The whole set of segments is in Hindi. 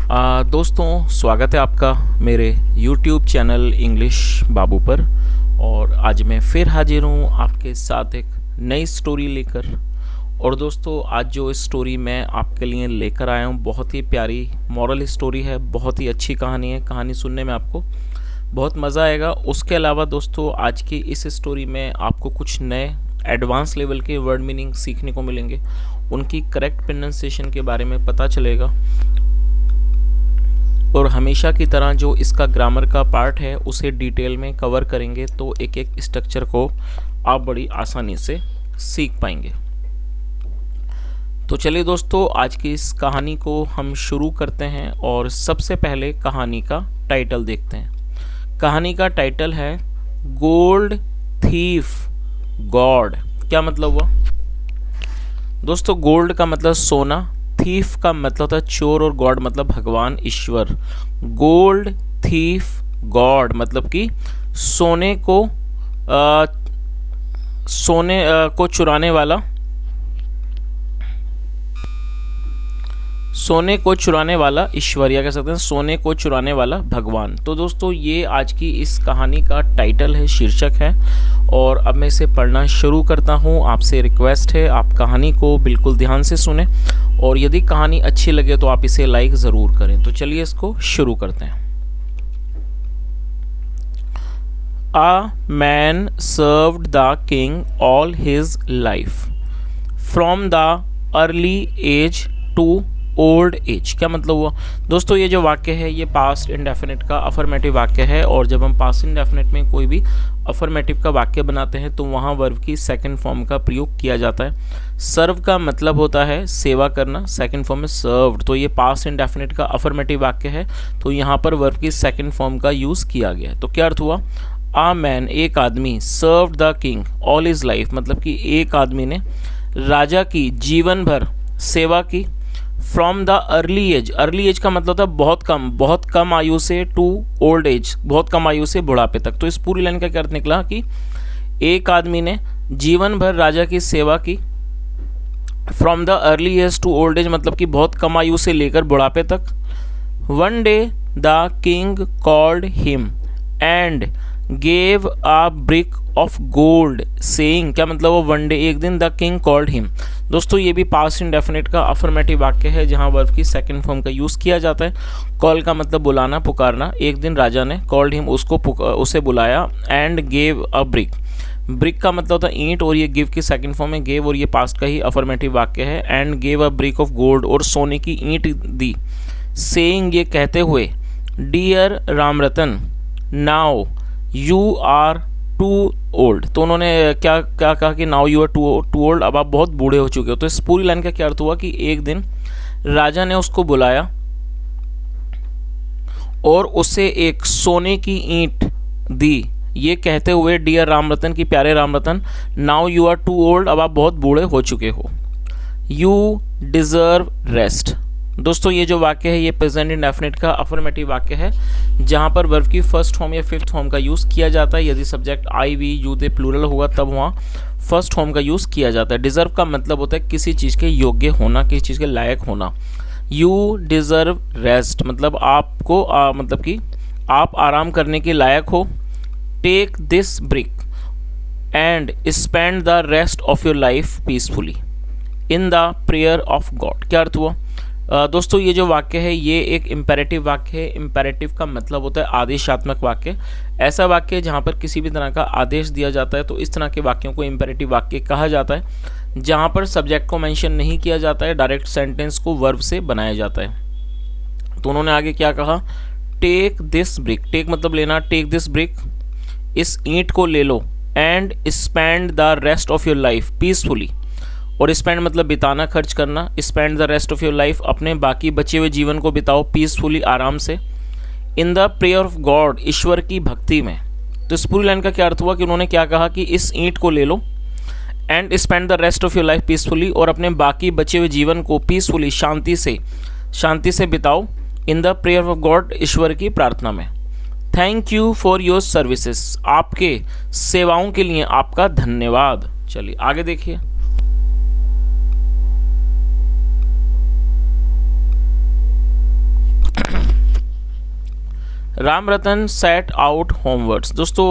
दोस्तों, स्वागत है आपका मेरे YouTube चैनल इंग्लिश बाबू पर। और आज मैं फिर हाजिर हूँ आपके साथ एक नई स्टोरी लेकर। और दोस्तों, आज जो स्टोरी मैं आपके लिए लेकर आया हूँ बहुत ही प्यारी मॉरल स्टोरी है, बहुत ही अच्छी कहानी है। कहानी सुनने में आपको बहुत मज़ा आएगा। उसके अलावा दोस्तों, आज की इस स्टोरी में आपको कुछ नए एडवांस लेवल के वर्ड मीनिंग सीखने को मिलेंगे, उनकी करेक्ट प्रोनाउंसिएशन के बारे में पता चलेगा। और हमेशा की तरह जो इसका ग्रामर का पार्ट है उसे डिटेल में कवर करेंगे, तो एक एक स्ट्रक्चर को आप बड़ी आसानी से सीख पाएंगे। तो चलिए दोस्तों, आज की इस कहानी को हम शुरू करते हैं। और सबसे पहले कहानी का टाइटल देखते हैं। कहानी का टाइटल है गोल्ड थीफ गॉड। क्या मतलब हुआ दोस्तों? गोल्ड का मतलब सोना, थीफ का मतलब होता है चोर, और गॉड मतलब भगवान ईश्वर। गोल्ड थीफ गॉड मतलब कि सोने को चुराने वाला, सोने को चुराने वाला ईश्वर, या कह सकते हैं सोने को चुराने वाला भगवान। तो दोस्तों, ये आज की इस कहानी का टाइटल है, शीर्षक है। और अब मैं इसे पढ़ना शुरू करता हूँ। आपसे रिक्वेस्ट है, आप कहानी को बिल्कुल ध्यान से सुने, और यदि कहानी अच्छी लगे तो आप इसे लाइक ज़रूर करें। तो चलिए इसको शुरू करते हैं। A man served the king all his life, from the early age to old age. क्या मतलब हुआ दोस्तों? ये जो वाक्य है ये पास्ट इंडेफिनिट का अफर्मेटिव वाक्य है। और जब हम पास्ट इंडेफिनिट में कोई भी अफर्मेटिव का वाक्य बनाते हैं तो वहाँ वर्ब की सेकंड फॉर्म का प्रयोग किया जाता है। सर्व का मतलब होता है सेवा करना, सेकंड फॉर्म में सर्व्ड। तो ये पास्ट इंडेफिनिट का अफर्मेटिव वाक्य है, तो यहाँ पर वर्ब की सेकंड फॉर्म का यूज़ किया गया है। तो क्या अर्थ हुआ? आ मैन एक आदमी, served the king all his life मतलब कि एक आदमी ने राजा की जीवन भर सेवा की। From the early age, early age का मतलब होता है बहुत कम आयु से, टू ओल्ड एज बहुत कम आयु से बुढ़ापे तक। तो इस पूरी लाइन का क्या अर्थ निकला कि एक आदमी ने जीवन भर राजा की सेवा की। From the early age to old age मतलब कि बहुत कम आयु से लेकर बुढ़ापे तक। One day the king called him and gave a brick of gold saying. क्या मतलब वो वन डे एक दिन द किंग कॉल्ड हिम। दोस्तों, ये भी पास्ट इंडेफिनिट का अफर्मेटिव वाक्य है जहां वर्ब की सेकंड फॉर्म का यूज किया जाता है। कॉल का मतलब बुलाना, पुकारना। एक दिन राजा ने कॉल्ड हिम उसे बुलाया। And gave a brick, brick का मतलब होता है ईंट, और ये गिव की सेकंड फॉर्म में गेव, और ये पास्ट का ही अफर्मेटिव वाक्य है। And gave a brick of gold, और सोने की ईंट दी। सेइंग ये कहते हुए, dear Ramratan now you are too old. तो उन्होंने क्या क्या कहा कि now you are too old, अब आप बहुत बूढ़े हो चुके हो। तो इस पूरी लाइन का क्या अर्थ हुआ कि एक दिन राजा ने उसको बुलाया और उसे एक सोने की ईंट दी, ये कहते हुए, डियर रामरतन की प्यारे Ramratan, now you are too old, अब आप बहुत बूढ़े हो चुके हो। You deserve rest. दोस्तों, ये जो वाक्य है ये प्रेजेंट इंडेफिनिट का अफर्मेटिव वाक्य है जहां पर वर्ब की फर्स्ट फॉर्म या फिफ्थ फॉर्म का यूज़ किया जाता है। यदि subject I, we, you, they plural होगा तब वहाँ फर्स्ट फॉर्म का यूज़ किया जाता है। डिजर्व का मतलब होता है किसी चीज़ के योग्य होना, किसी चीज़ के लायक होना। यू डिजर्व रेस्ट मतलब आपको मतलब कि आप आराम करने के लायक हो। Take this break and spend the rest of your life peacefully in the prayer of God. क्या अर्थ हुआ दोस्तों? ये जो वाक्य है ये एक इम्पेरेटिव वाक्य है। इम्पेरेटिव का मतलब होता है आदेशात्मक वाक्य। ऐसा वाक्य जहाँ पर किसी भी तरह का आदेश दिया जाता है, तो इस तरह के वाक्यों को इम्पेरेटिव वाक्य कहा जाता है। जहाँ पर सब्जेक्ट को मेंशन नहीं किया जाता है, डायरेक्ट सेंटेंस को वर्ब से बनाया जाता है। तो उन्होंने आगे क्या कहा? टेक दिस ब्रिक, टेक मतलब लेना, टेक दिस ब्रिक, इस ईंट को ले लो। And spend the rest of your life peacefully, और स्पेंड मतलब बिताना, खर्च करना। Spend the rest of your life, अपने बाकी बचे हुए जीवन को बिताओ पीसफुली, आराम से। In the prayer of God, ईश्वर की भक्ति में। तो इस पूरी लाइन का क्या अर्थ हुआ कि उन्होंने क्या कहा कि इस ईंट को ले लो and spend the rest of your life peacefully, और अपने बाकी बचे हुए जीवन को पीसफुली, शांति से बिताओ। In the prayer of God, ईश्वर की प्रार्थना में। Thank you for your services, आपके सेवाओं के लिए आपका धन्यवाद। चलिए आगे देखिए। Ram Ratan set out homewards. दोस्तों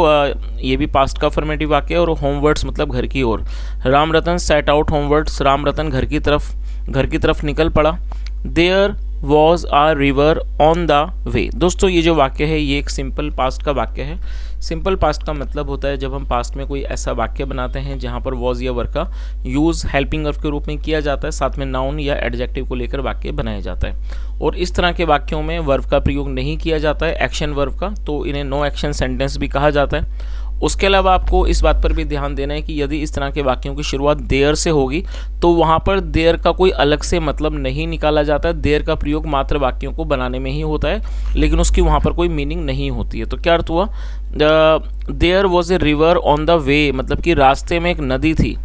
ये भी पास्ट का अफर्मेटिव वाक्य है और होमवर्ड्स मतलब घर की ओर। Ram Ratan set out homewards, Ram Ratan घर की तरफ निकल पड़ा। There was a river on the way. दोस्तों ये जो वाक्य है ये एक सिंपल पास्ट का वाक्य है। सिंपल पास्ट का मतलब होता है जब हम पास्ट में कोई ऐसा वाक्य बनाते हैं जहाँ पर वॉज या वर्ब का यूज़ हेल्पिंग वर्ब के रूप में किया जाता है, साथ में नाउन या एडजेक्टिव को लेकर वाक्य बनाया जाता है। और इस तरह के वाक्यों में वर्ब का प्रयोग नहीं किया जाता है, एक्शन वर्ब का, तो इन्हें नो एक्शन सेंटेंस भी कहा जाता है। उसके अलावा आपको इस बात पर भी ध्यान देना है कि यदि इस तरह के वाक्यों की शुरुआत देयर से होगी तो वहाँ पर देयर का कोई अलग से मतलब नहीं निकाला जाता है। देयर का प्रयोग मात्र वाक्यों को बनाने में ही होता है, लेकिन उसकी वहाँ पर कोई मीनिंग नहीं होती है। तो क्या अर्थ हुआ, there was a river on the way, मतलब कि रास्ते में एक नदी थी।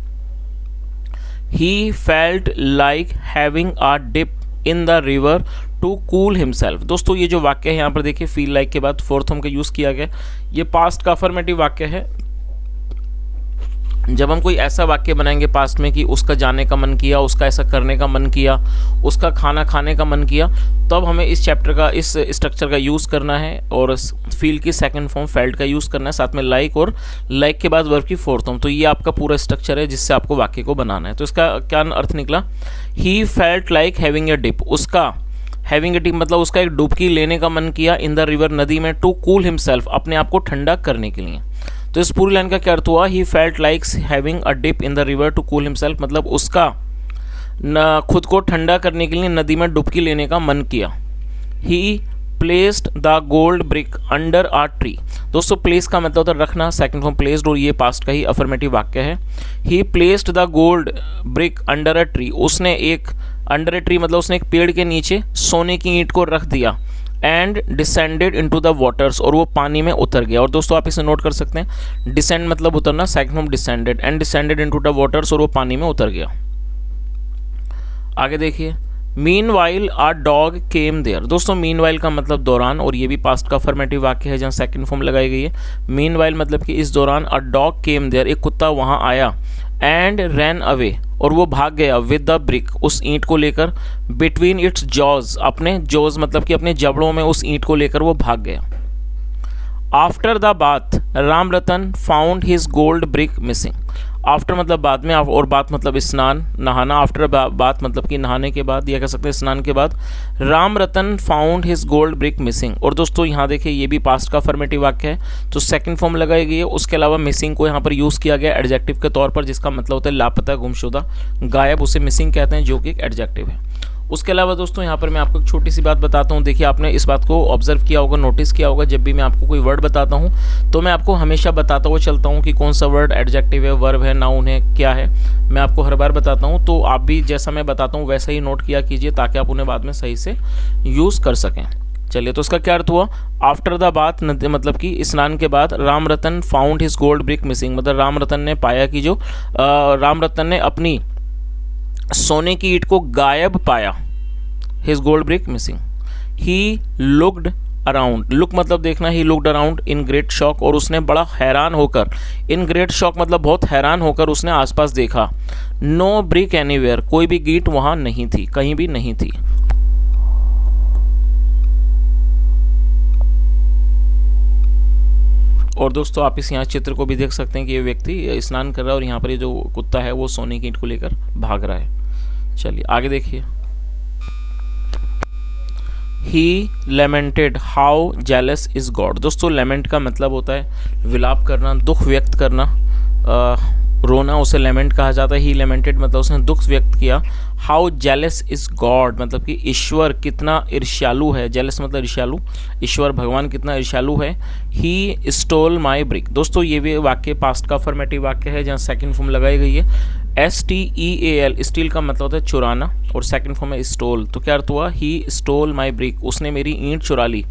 He felt like having a dip in the river to cool himself. दोस्तों ये जो वाक्य है यहाँ पर देखिए फील लाइक के बाद फोर्थ फॉर्म का यूज़ किया गया। ये पास्ट का अफर्मेटिव वाक्य है। जब हम कोई ऐसा वाक्य बनाएंगे पास्ट में कि उसका जाने का मन किया, उसका ऐसा करने का मन किया, उसका खाना खाने का मन किया, तब हमें इस चैप्टर का, इस स्ट्रक्चर का यूज़ करना है और फील की सेकंड फॉर्म फेल्ट का यूज़ करना है, साथ में लाइक और लाइक के बाद वर्ब की फोर्थ फॉर्म। तो ये आपका पूरा स्ट्रक्चर है जिससे आपको वाक्य को बनाना है। तो इसका क्या अर्थ निकला, he felt like having a dip, उसका हैविंग ए डिप मतलब उसका एक डुबकी लेने का मन किया इन द रिवर, नदी में, टू कूल हिमसेल्फ, अपने आप को ठंडा करने के लिए। तो इस पूरी लाइन का क्या अर्थ हुआ, he felt likes having a dip in the river to cool himself, मतलब उसका खुद को ठंडा करने के लिए नदी में डुबकी लेने का मन किया। He placed the gold brick under a tree. दोस्तों प्लेस का मतलब होता है रखना, सेकंड फॉर्म प्लेस्ड, और ये पास्ट का ही अफर्मेटिव वाक्य है। ही placed the gold brick under a tree, उसने एक, अंडर ए ट्री मतलब उसने एक पेड़ के नीचे सोने की ईंट को रख दिया। And descended into the waters, और वो पानी में उतर गया। और दोस्तों आप इसे नोट कर सकते हैं, डिसेंड मतलब उतरना, second form descended, and descended into the waters, और वो पानी में उतर गया। आगे देखिए, meanwhile a dog came there. दोस्तों मीनवाइल का मतलब दौरान, और ये भी पास्ट का अफर्मेटिव वाक्य है जहाँ सेकंड फॉर्म लगाई गई है। मीनवाइल मतलब कि इस दौरान, अ डॉग केम देयर, एक कुत्ता वहाँ आया। एंड रैन अवे, और वो भाग गया, विद द ब्रिक, उस ईंट को लेकर, बिटवीन इट्स जॉज, अपने जॉज मतलब कि अपने जबड़ों में उस ईंट को लेकर वो भाग गया। After the bath Ram Ratan found his gold brick missing. After मतलब बाद में, और बात मतलब स्नान, नहाना। आफ्टर बात मतलब कि नहाने के बाद, या कह सकते हैं स्नान के बाद। Ram Ratan found his gold brick missing. और दोस्तों यहाँ देखिए ये भी पास्ट का अफर्मेटिव वाक्य है, तो सेकंड फॉर्म लगाई गई है। उसके अलावा मिसिंग को यहाँ पर यूज़ किया गया एडजेक्टिव के तौर पर, जिसका मतलब होता है लापता, गुमशुदा, गायब, उसे मिसिंग कहते हैं, जो कि एक एडजेक्टिव है। उसके अलावा दोस्तों यहाँ पर मैं आपको एक छोटी सी बात बताता हूँ। देखिए आपने इस बात को ऑब्जर्व किया होगा, नोटिस किया होगा, जब भी मैं आपको कोई वर्ड बताता हूँ तो मैं आपको हमेशा बताता हुआ चलता हूँ कि कौन सा वर्ड एडजेक्टिव है, वर्ब है, नाउन है, क्या है। मैं आपको हर बार बताता हूँ, तो आप भी जैसा मैं बताता हूँ वैसा ही नोट किया कीजिए, ताकि आप उन्हें बाद में सही से यूज़ कर सकें। चलिए, तो इसका क्या अर्थ हुआ, आफ्टर द बाथ मतलब कि स्नान के बाद, Ram Ratan found his gold brick missing, मतलब राम रतन ने पाया कि जो राम रतन ने अपनी सोने की ईंट को गायब पाया। His gold brick missing. He looked around. Look मतलब देखना, he looked around in great shock, और उसने बड़ा हैरान होकर, in great shock मतलब बहुत हैरान होकर उसने आसपास देखा। No brick anywhere, कोई भी ईंट वहाँ नहीं थी, कहीं भी नहीं थी। और दोस्तों आप इस यहाँ चित्र को भी देख सकते हैं कि ये व्यक्ति स्नान कर रहा है और यहाँ पर ये जो कुत्ता है वो सोने की ईंट को लेकर भाग रहा है। चलिए आगे देखिए, ही लेमेंटेड हाउ जेलस इज गॉड। दोस्तों लेमेंट का मतलब होता है विलाप करना, दुख व्यक्त करना, रोना, उसे लेमेंट कहा जाता है। ही लेमेंटेड मतलब उसने दुख व्यक्त किया। हाउ जेलस इज गॉड मतलब कि ईश्वर कितना ईर्ष्यालु है। जेलस मतलब ईर्ष्यालु, ईश्वर भगवान कितना ईर्ष्यालु है। He stole my brick. दोस्तों ये भी वाक्य पास्ट का अफर्मेटिव वाक्य है जहाँ सेकंड फॉर्म लगाई गई है STEAL। स्टील का मतलब होता है चुराना, और सेकंड फॉर्म है स्टोल। तो क्या अर्थ हुआ, ही स्टोल माई ब्रिक, उसने मेरी ईंट चुरा ली।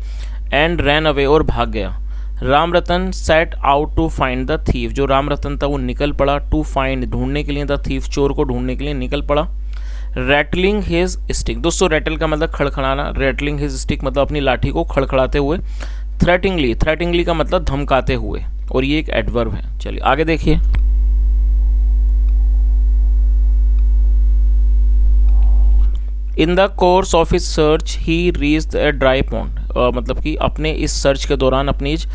एंड रैन अवे, और भाग गया। Ram Ratan set out to find the thief. जो राम रतन था वो निकल पड़ा, टू फाइंड ढूंढने के लिए, द थीफ चोर को ढूंढने के लिए निकल पड़ा। Rattling his stick. दोस्तों रैटल का मतलब खड़खड़ाना, रैटलिंग हिज स्टिक मतलब अपनी लाठी को खड़खड़ाते हुए। थ्रेटिंगली, थ्रेटिंगली का मतलब धमकाते हुए, और ये एक एडवर्ब है। चलिए आगे देखिए, in the course of his search he reached a dry pond, मतलब कि अपने इस सर्च के दौरान, अपनी इस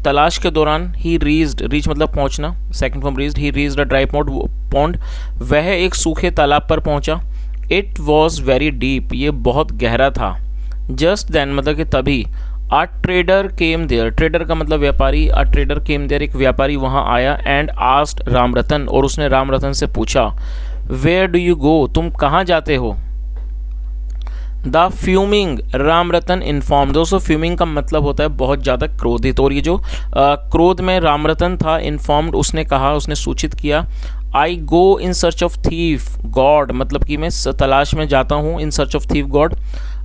तलाश के दौरान, ही रीच मतलब पहुंचना, second form reached, he reached a dry pond, वह एक सूखे तालाब पर पहुंचा। इट वॉज वेरी डीप, ये बहुत गहरा था। जस्ट देन मतलब कि तभी, a trader came there, trader का मतलब व्यापारी, अ ट्रेडर केम देयर, एक व्यापारी वहाँ आया, एंड आस्क्ड रामरतन, और उसने रामरतन से पूछा, वेयर डू यू गो, तुम कहाँ जाते हो। द फ्यूमिंग रामरतन इन्फॉर्म, दोस्तों फ्यूमिंग का मतलब होता है बहुत ज़्यादा क्रोधित, और ये जो क्रोध में रामरतन था, इन्फॉर्म्ड उसने कहा, उसने सूचित किया, I go in search of thief God, मतलब कि मैं तलाश में जाता हूँ, in search of thief God,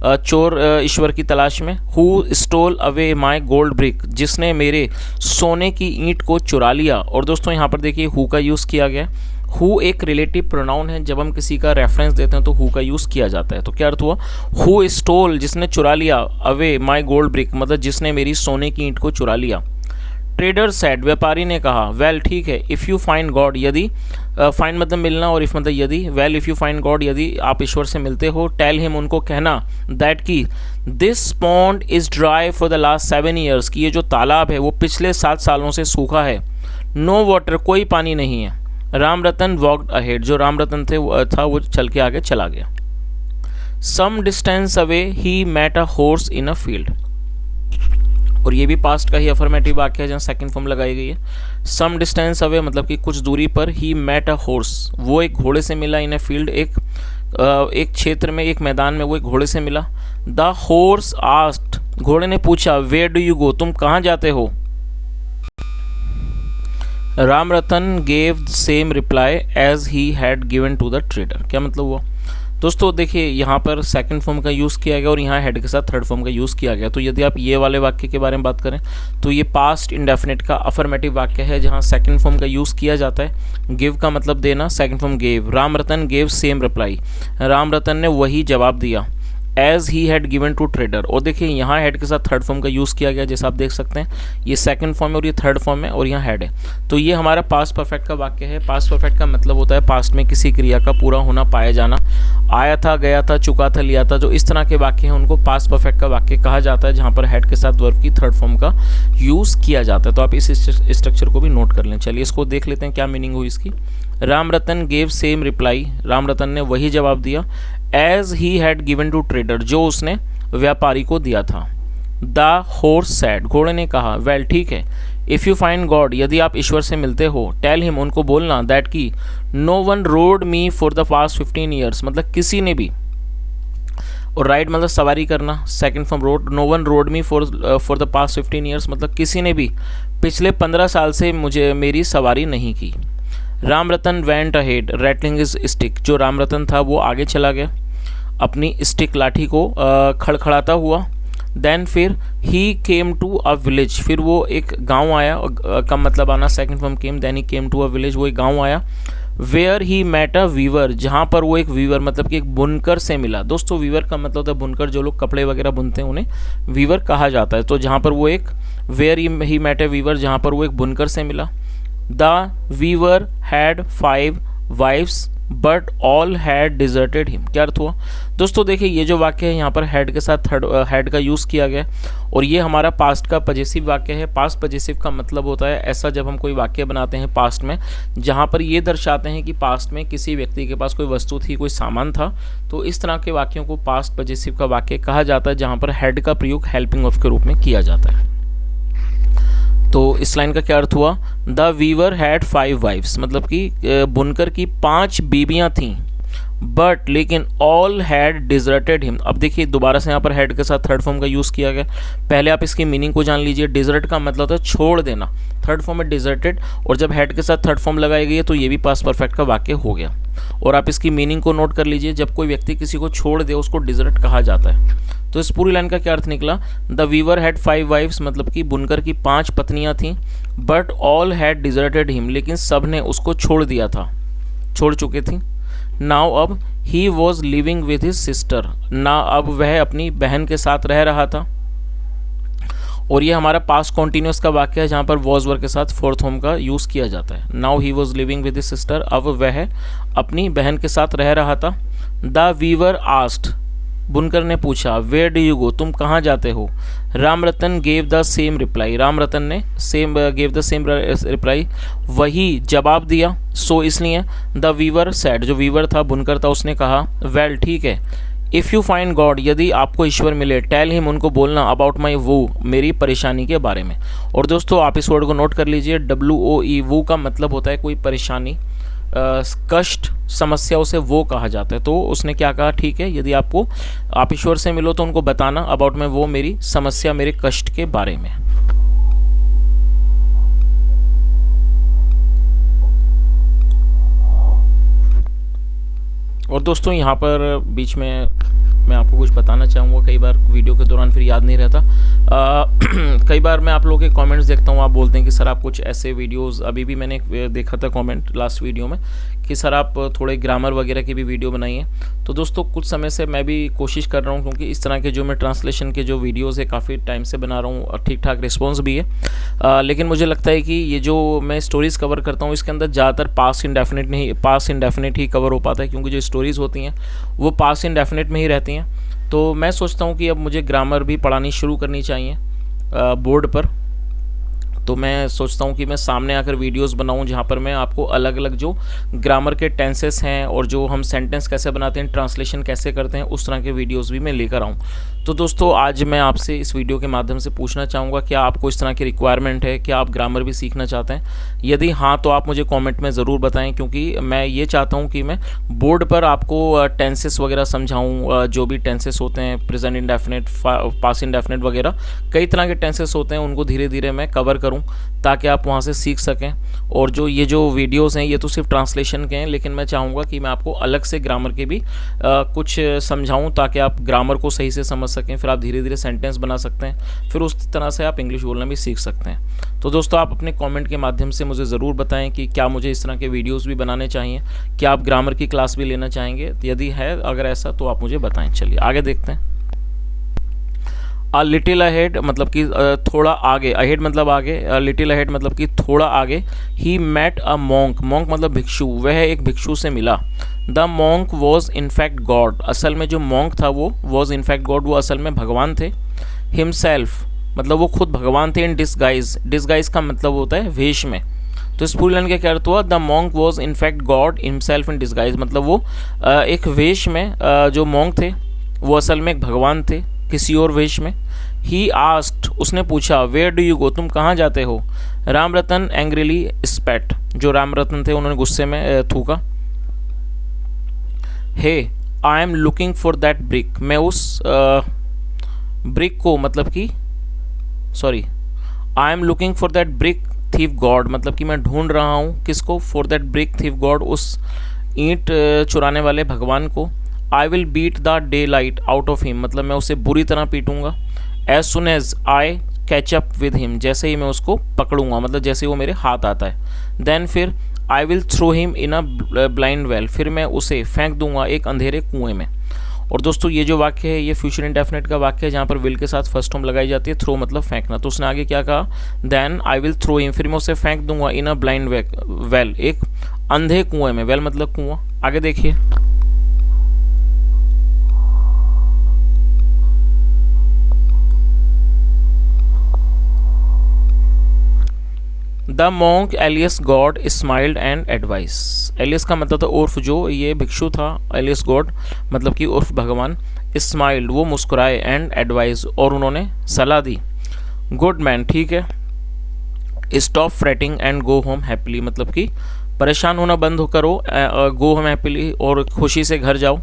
चोर ईश्वर की तलाश में, who stole away my gold brick, जिसने मेरे सोने की ईंट को चुरा लिया। और दोस्तों यहाँ पर देखिए हु का यूज़ किया गया। हु एक रिलेटिव प्रोनाउन है, जब हम किसी का रेफरेंस देते हैं तो हु का यूज़ किया जाता है। तो क्या अर्थ हुआ, हु स्टोल, जिसने चुरा लिया, अवे माई गोल्ड ब्रिक मतलब जिसने मेरी सोने की ईंट को चुरा लिया। ट्रेडर सेड, व्यापारी ने कहा, वेल ठीक है, इफ़ यू फाइंड गॉड, यदि फाइंड मतलब मिलना और इफ़ मतलब यदि, well if you find God, यदि आप ईश्वर से मिलते हो, टेल हिम उनको कहना, दैट की this pond is dry for the last 7 years, कि ये जो तालाब है वो पिछले 7 सालों से सूखा है। नो वाटर, कोई पानी नहीं है। रामरतन वॉकड अहेड, जो रामरतन था वो चल के आगे चला गया। Some distance away he met a horse in a field, और ये भी पास्ट का ही अफर्मेटिव वाक्य है जहाँ सेकंड फॉर्म लगाई गई है। सम डिस्टेंस अवे मतलब कि कुछ दूरी पर, ही मेट अ हॉर्स, वो एक घोड़े से मिला, इन अ फील्ड, एक क्षेत्र में, एक मैदान में वो एक घोड़े से मिला। द हॉर्स आस्क्ड, घोड़े ने पूछा, वेयर डू यू गो, तुम कहाँ जाते हो। Ramratan gave same reply as he had given to the trader, क्या मतलब हुआ दोस्तों, देखिए यहाँ पर सेकंड फॉर्म का यूज़ किया गया और यहाँ हेड के साथ थर्ड फॉर्म का यूज़ किया गया। तो यदि आप ये वाले वाक्य के बारे में बात करें तो ये पास्ट इंडेफिनिट का अफर्मेटिव वाक्य है, जहाँ सेकंड फॉर्म का यूज़ किया जाता है। गिव का मतलब देना, second form gave. Ramratan gave same reply, Ramratan ने वही जवाब दिया, as he had given to trader. और देखिए यहाँ हेड के साथ थर्ड फॉर्म का यूज़ किया गया, जैसा आप देख सकते हैं, ये सेकंड फॉर्म है और ये थर्ड फॉर्म है और यहाँ हेड है। तो ये हमारा पास्ट परफेक्ट का वाक्य है। पास्ट परफेक्ट का मतलब होता है पास्ट में किसी क्रिया का पूरा होना, पाया जाना। आया था, गया था, चुका था, लिया था, जो इस तरह के वाक्य हैं उनको पास्ट परफेक्ट का वाक्य कहा जाता है, जहाँ पर हेड के साथ वर्ब की थर्ड फॉर्म का यूज़ किया जाता है। तो आप इस स्ट्रक्चर को भी नोट कर लें। चलिए इसको देख लेते हैं क्या मीनिंग हुई इसकी। Ramratan gave same reply, Ramratan ने वही जवाब दिया, as he had given to trader, जो उसने व्यापारी को दिया था। द हॉर्स सैड, घोड़े ने कहा, वेल ठीक है, इफ़ यू फाइंड गॉड, यदि आप ईश्वर से मिलते हो, टेल हिम, उनको बोलना, दैट की no one rode me for the past 15 years, मतलब किसी ने भी, और राइड मतलब सवारी करना, second from rode, no one rode me for the past 15 years, मतलब किसी ने भी पिछले 15 साल से मुझे मेरी सवारी नहीं की। Ramratan went ahead rattling is stick, जो रामरतन था वो आगे चला गया अपनी स्टिक लाठी को खड़खड़ाता हुआ। देन फिर ही केम टू अ विलेज, फिर वो एक गांव आया, का मतलब आना second from came, then he came to a village, वो एक गांव आया। Where he met a weaver, जहाँ पर वो एक वीवर मतलब कि एक बुनकर से मिला। दोस्तों वीवर का मतलब होता है बुनकर, जो लोग कपड़े वगैरह बुनते हैं उन्हें वीवर कहा जाता है। तो जहाँ पर वो एक where he met a weaver, जहाँ पर वो एक बुनकर से मिला। The weaver had 5 wives but all had deserted him, क्या अर्थ हुआ दोस्तों। देखिए ये जो वाक्य है यहाँ पर हेड के साथ थर्ड हेड का यूज़ किया गया और ये हमारा पास्ट का पजेसिव वाक्य है। पास्ट पजेसिव का मतलब होता है ऐसा जब हम कोई वाक्य बनाते हैं पास्ट में, जहाँ पर ये दर्शाते हैं कि पास्ट में किसी व्यक्ति के पास कोई वस्तु थी, कोई सामान था, तो इस तरह के वाक्यों को पास्ट पजेसिव का वाक्य कहा जाता है, जहाँ पर हेड का प्रयोग हेल्पिंग ऑफ के रूप में किया जाता है। तो इस लाइन का क्या अर्थ हुआ, द वीवर हैड 5 wives, मतलब कि बुनकर की 5 बीबियां थीं, बट लेकिन ऑल हैड डिजर्टेड हिम। अब देखिए दोबारा से यहाँ पर हेड के साथ थर्ड फॉर्म का यूज़ किया गया। पहले आप इसकी मीनिंग को जान लीजिए। डिजर्ट का मतलब होता है छोड़ देना, थर्ड फॉर्म में डिजर्टेड, और जब हेड के साथ थर्ड फॉर्म लगाई गई है तो ये भी पास्ट परफेक्ट का वाक्य हो गया। और आप इसकी मीनिंग को नोट कर लीजिए, जब कोई व्यक्ति किसी को छोड़ दे उसको डिजर्ट कहा जाता है। तो इस पूरी लाइन का क्या अर्थ निकला, द वीवर हैड 5 wives, मतलब कि बुनकर की 5 पत्नियां थीं, but all had deserted him, लेकिन सब ने उसको छोड़ दिया था, छोड़ चुके थी। नाउ अब he was living with his sister, ना अब वह अपनी बहन के साथ रह रहा था। और ये हमारा पास्ट कॉन्टिन्यूस का वाक्य है, जहाँ पर वॉज वर्ब के साथ फोर्थ फॉर्म का यूज़ किया जाता है। Now he was living with his sister, अब वह अपनी बहन के साथ रह रहा था। द वीवर आस्क्ड, बुनकर ने पूछा, वेयर डू यू गो, तुम कहाँ जाते हो। Ramratan gave the same reply, Ramratan ने गेव द सेम रिप्लाई, वही जवाब दिया। सो इसलिए द वीवर सेड, जो वीवर था, बुनकर था, उसने कहा, वेल ठीक है, इफ़ यू फाइंड गॉड, यदि आपको ईश्वर मिले, टेल हिम, उनको बोलना, अबाउट माई वो, मेरी परेशानी के बारे में। और दोस्तों आप इस वर्ड को नोट कर लीजिए, WOE, वो का मतलब होता है कोई परेशानी, कष्ट, समस्या, उसे वो कहा जाता है। तो उसने क्या कहा, ठीक है, यदि आप ईश्वर से मिलो तो उनको बताना, अबाउट में वो, मेरी समस्या, मेरे कष्ट के बारे में। और दोस्तों यहाँ पर बीच में मैं आपको कुछ बताना चाहूँगा, कई बार वीडियो के दौरान फिर याद नहीं रहता। कई बार मैं आप लोगों के कमेंट्स देखता हूँ, आप बोलते हैं कि सर आप कुछ ऐसे वीडियोस, अभी भी मैंने देखा था कमेंट लास्ट वीडियो में कि सर आप थोड़े ग्रामर वगैरह की भी वीडियो बनाइए। तो दोस्तों कुछ समय से मैं भी कोशिश कर रहा हूँ, क्योंकि इस तरह के जो मैं ट्रांसलेशन के जो वीडियोज़ है काफ़ी टाइम से बना रहा हूँ और ठीक ठाक रिस्पॉन्स भी है। लेकिन मुझे लगता है कि ये जो मैं स्टोरीज़ कवर करता हूँ इसके अंदर ज़्यादातर पास्ट इंडेफिनिट ही कवर हो पाता है, क्योंकि जो स्टोरीज़ होती हैं वो पास्ट इंडेफिनिट में ही रहती हैं। तो मैं सोचता हूँ कि अब मुझे ग्रामर भी पढ़ानी शुरू करनी चाहिए बोर्ड पर। तो मैं सोचता हूँ कि मैं सामने आकर वीडियोस बनाऊँ जहाँ पर मैं आपको अलग अलग जो ग्रामर के टेंसेस हैं और जो हम सेंटेंस कैसे बनाते हैं, ट्रांसलेशन कैसे करते हैं, उस तरह के वीडियोस भी मैं लेकर आऊँ। तो दोस्तों आज मैं आपसे इस वीडियो के माध्यम से पूछना चाहूँगा, क्या आपको इस तरह की रिक्वायरमेंट है, क्या आप ग्रामर भी सीखना चाहते हैं? यदि हाँ तो आप मुझे कॉमेंट में ज़रूर बताएँ, क्योंकि मैं ये चाहता हूँ कि मैं बोर्ड पर आपको टेंसेस वगैरह समझाऊँ, जो भी टेंसेस होते हैं, प्रेजेंट इंडेफिनिट, पास्ट इंडेफिनिट वगैरह कई तरह के टेंसेस होते हैं, उनको धीरे धीरे मैं कवर करूँ ताकि आप वहाँ से सीख सकें। और जो ये जो वीडियोस हैं ये तो सिर्फ ट्रांसलेशन के हैं, लेकिन मैं चाहूँगा कि मैं आपको अलग से ग्रामर के भी कुछ समझाऊँ ताकि आप ग्रामर को सही से समझ सकें, फिर आप धीरे धीरे सेंटेंस बना सकते हैं, फिर उस तरह से आप इंग्लिश बोलना भी सीख सकते हैं। तो दोस्तों आप अपने कमेंट के माध्यम से मुझे ज़रूर बताएं कि क्या मुझे इस तरह के वीडियोज़ भी बनाने चाहिए, क्या आप ग्रामर की क्लास भी लेना चाहेंगे, यदि है अगर ऐसा तो आप मुझे बताएँ। चलिए आगे देखते हैं। अ लिटिल अहेड मतलब कि थोड़ा आगे, अहेड मतलब आगे, लिटिल अहेड मतलब कि थोड़ा आगे। He met a monk, monk मतलब भिक्षु, वह एक भिक्षु से मिला। The monk was in fact God, असल में जो मॉन्क था वो वॉज इनफैक्ट गॉड, वो असल में भगवान थे। हिमसेल्फ मतलब वो खुद भगवान थे। इन डिस्गाइज, डिस्गाइज का मतलब होता है वेश में। तो इस पूरी लाइन का क्या अर्थ हुआ, the monk was in fact God himself in disguise, मतलब वो एक वेश में, जो मॉन्क थे वो असल में एक भगवान थे किसी और वेश में। ही आस्क्ड, उसने पूछा, वेयर डू यू गो, तुम कहाँ जाते हो। रामरतन एंग्रीली स्पेट, जो रामरतन थे उन्होंने गुस्से में थूका। Hey I am looking for that brick, मैं उस ब्रिक को, मतलब कि sorry, I am looking for that brick thief God, मतलब कि मैं ढूंढ रहा हूँ किसको, for that brick thief God, उस ईंट चुराने वाले भगवान को। I will beat the day light out of him, मतलब मैं उसे बुरी तरह पीटूंगा। As soon as I catch up with him, जैसे ही मैं उसको पकड़ूंगा, मतलब जैसे ही वो मेरे हाथ आता है। देन फिर I will throw him in a blind well, फिर मैं उसे फेंक दूंगा एक अंधेरे कुएं में। और दोस्तों ये जो वाक्य है ये फ्यूचर इंडेफिनिट का वाक्य है, जहाँ पर विल के साथ फर्स्ट फॉर्म लगाई जाती है, थ्रो मतलब फेंकना। तो उसने आगे क्या कहा, then I will throw him, फिर मैं उसे फेंक दूंगा इन अ ब्लाइंड वेल, एक अंधे कुएं में, वेल मतलब कुआं। आगे देखिए, the monk alias God smiled and advice, alias का मतलब था उर्फ जो ये भिक्षु था, एलियस गॉड मतलब कि उर्फ भगवान, स्माइल्ड वो मुस्कुराए, एंड एडवाइस और उन्होंने सलाह दी। गुड मैन ठीक है, stop fretting and go home happily, मतलब कि परेशान होना बंद करो, गो होम हैप्पीली और खुशी से घर जाओ।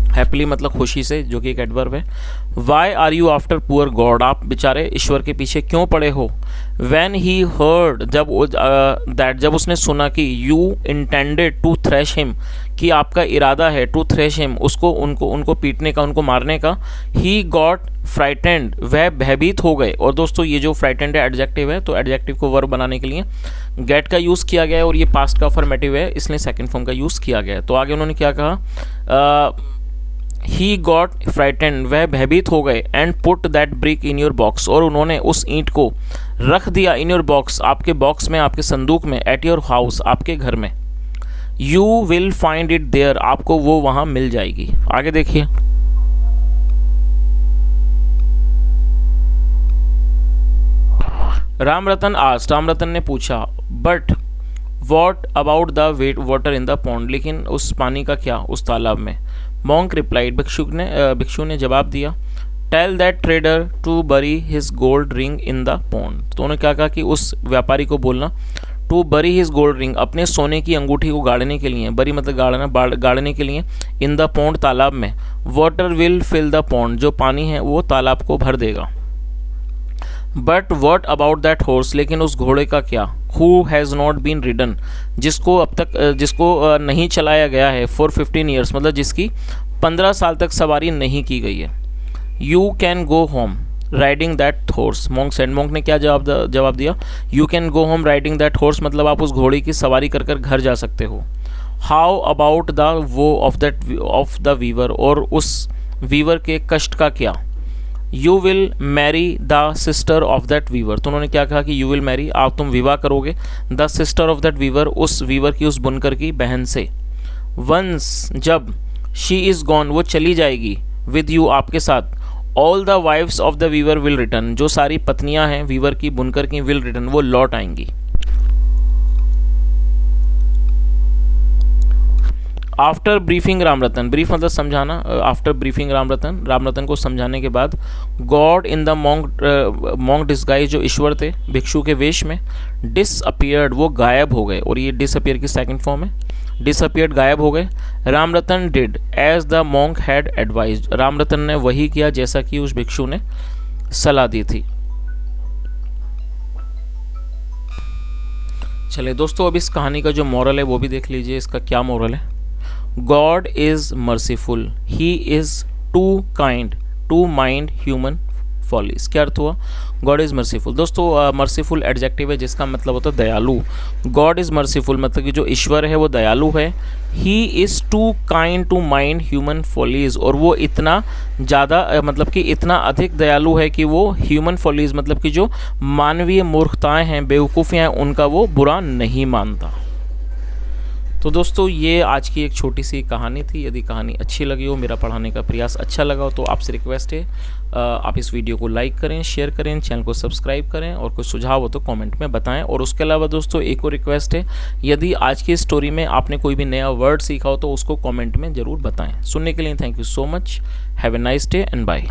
हैप्पीली मतलब खुशी से, जो कि एक एडवर्ब है। Why are you after poor God, आप बेचारे ईश्वर के पीछे क्यों पड़े हो। वैन ही हर्ड, जब उसने सुना कि you intended to thresh him, कि आपका इरादा है टू थ्रेश हिम, उनको पीटने का, उनको मारने का। ही गॉट फ्राइटेंड, वह भयभीत हो गए। और दोस्तों ये जो फ्राइटेंड है एडजेक्टिव है, तो एडजेक्टिव को वर्ब बनाने के लिए गेट का यूज़ किया गया है, और ये पास्ट का अफर्मेटिव है, इसलिए सेकंड फॉर्म का यूज़ किया गया है। तो आगे उन्होंने क्या कहा, ही गॉट फ्राइटेंड, वह भयभीत हो गए। And put that brick in your box, और उन्होंने उस ईंट को रख दिया इन योर बॉक्स, आपके बॉक्स में, आपके संदूक में। एट योर हाउस, आपके घर में। You will find it there, आपको वो वहां मिल जाएगी। आगे देखिए, रामरतन आस्क्ड, रामरतन ने पूछा, but what about the wet water in the pond, लेकिन उस पानी का क्या उस तालाब में। मॉन्क रिप्लाइड, भिक्षु ने जवाब दिया, tell that trader to bury his gold ring in the pond. तो उन्होंने क्या कहा कि उस व्यापारी को बोलना, to bury his gold ring, अपने सोने की अंगूठी को गाड़ने के लिए, बरी मतलब गाड़ना, गाड़ने के लिए, इन द पॉन्ड तालाब में, water will fill the pond, जो पानी है वो तालाब को भर देगा। But what about that horse, लेकिन उस घोड़े का क्या, who has not been ridden, जिसको अब तक नहीं चलाया गया है, फॉर 15 ईयर्स, मतलब जिसकी 15 साल तक सवारी नहीं की गई है। You can go home riding that horse, monk said, monk ने क्या जवाब दिया, you can go home riding that horse, मतलब आप उस घोड़े की सवारी कर कर घर जा सकते हो। How about the woe of the weaver, और उस वीवर के कष्ट का क्या। You will marry the sister of that weaver, तो उन्होंने क्या कहा कि यू विल मैरी, आप तुम विवाह करोगे, the sister of that weaver, उस वीवर की, उस बुनकर की बहन से। वंस, जब, शी इज़ गॉन, वो चली जाएगी, विद यू, आपके साथ, all the wifes of the weaver will return, जो सारी पत्नियां हैं वीवर की, बुनकर की, विल रिटर्न, वो लौट आएंगी। आफ्टर ब्रीफिंग रामरतन, ब्रीफ मतलब समझाना, आफ्टर ब्रीफिंग रामरतन, रामरतन को समझाने के बाद, God in the monk disguise, जो ईश्वर थे भिक्षु के वेश में, डिसअपियर्ड, वो गायब हो गए, और ये डिसअपियर की सेकंड फॉर्म है, डिसअपियर्ड, गायब हो गए। Ramratan did as the monk had advised, Ramratan ने वही किया जैसा कि उस भिक्षु ने सलाह दी थी। चलिए दोस्तों, अब इस कहानी का जो मॉरल है वो भी देख लीजिए, इसका क्या मॉरल है। God is merciful, he is too kind to mind human follies. क्या अर्थ हुआ, गॉड इज मर्सीफुल। दोस्तों मर्सीफुल एडजेक्टिव है जिसका मतलब होता है दयालु। गॉड इज मर्सीफुल मतलब कि जो ईश्वर है वो दयालु है। He is too kind to mind human follies, और वो इतना ज़्यादा मतलब कि इतना अधिक दयालु है कि वो ह्यूमन फॉलीज मतलब कि जो मानवीय मूर्खताएं हैं, बेवकूफ़ियाँ हैं, उनका वो बुरा नहीं मानता। तो दोस्तों ये आज की एक छोटी सी कहानी थी। यदि कहानी अच्छी लगी हो, मेरा पढ़ाने का प्रयास अच्छा लगा हो, तो आपसे रिक्वेस्ट है आप इस वीडियो को लाइक करें, शेयर करें, चैनल को सब्सक्राइब करें, और कोई सुझाव हो तो कमेंट में बताएं। और उसके अलावा दोस्तों एक और रिक्वेस्ट है, यदि आज की स्टोरी में आपने कोई भी नया वर्ड सीखा हो तो उसको कमेंट में ज़रूर बताएं। सुनने के लिए thank you so much. Have a nice day and bye.